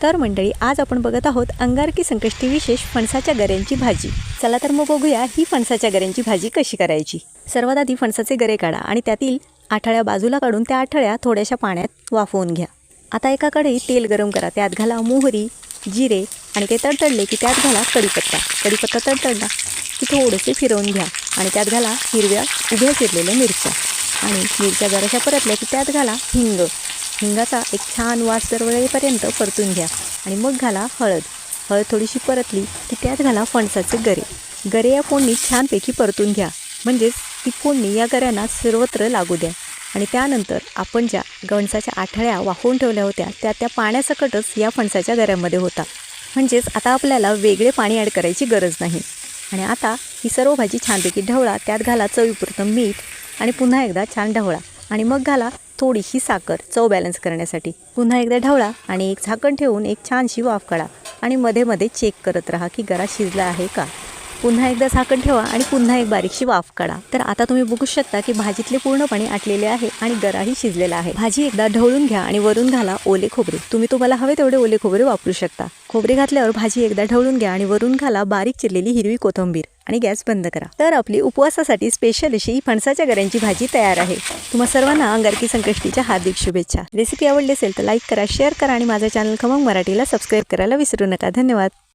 तर मंडळी, आज आपण बघत आहोत अंगारकी संकष्टी विशेष फणसाच्या गऱ्यांची भाजी। चला तर मग बघूया ही फणसाच्या गऱ्यांची भाजी कशी करायची। सर्वात आधी फणसाचे गरे काढा आणि त्यातील आठळ्या बाजूला काढून त्या आठळ्या थोड्याशा पाण्यात वाफवून घ्या। आता एका कढईत तेल गरम करा, त्यात घाला मोहरी, जिरे आणि ते तडतडले की त्यात घाला कढीपत्ता। कढीपत्ता तडतडला की थोडेसे फिरवून घ्या आणि त्यात घाला हिरव्या उभ्या चिरलेल्या मिरच्या आणि मिरच्या जराशा परतल्या की त्यात घाला हिंग। हिंगाचा एक छान वास दरवळेपर्यंत परतून घ्या आणि मग घाला हळद। हळद थोडीशी परतली की त्यात घाला फणसाचे गरे। गरे या फोडणीत छानपैकी परतून घ्या, म्हणजेच ती फोडणी या गऱ्यांना सर्वत्र लागू द्या। आणि त्यानंतर आपण ज्या फणसाच्या आठळ्या वाफवून ठेवल्या होत्या त्या पाण्यासकटच या फणसाच्या गऱ्यांमध्ये होता, म्हणजेच आता आपल्याला वेगळे पाणी ॲड करायची गरज नाही। आणि आता ही सर्व भाजी छानपैकी ढवळा, त्यात घाला चवीपुरतं मीठ आणि पुन्हा एकदा छान ढवळा आणि मग घाला थोडीशी साखर चव बॅलन्स करण्यासाठी। पुन्हा एकदा ढवळा आणि एक झाकण ठेवून एक छानशी वाफ काढा आणि मध्ये मध्ये चेक करत राहा की गरा शिजला आहे का। पुन्हा एकदा झाकण ठेवा आणि पुन्हा एक बारीकशी वाफ काढा। तर आता तुम्ही बघू शकता की भाजीतले पूर्ण पाणी आटलेले आहे आणि गराही शिजलेला आहे। भाजी एकदा ढवळून घ्या आणि वरून घाला ओले खोबरे। तुम्हाला हवे तेवढे ओले खोबरे वापरू शकता। खोबरे घातल्यावर भाजी एकदा ढवळून घ्या आणि वरून घाला बारीक चिरलेली हिरवी कोथिंबीर आणि गॅस बंद करा। तर आपली उपवासासाठी स्पेशल अशी फणसाच्या गऱ्यांची भाजी तयार आहे। तुम्हा सर्वांना अंगारकी संकष्टीच्या हार्दिक शुभेच्छा। रेसिपी आवडली असेल तर लाईक करा, शेअर करा आणि माझा चॅनल खमंग मराठीला सबस्क्राईब करायला विसरू नका। धन्यवाद।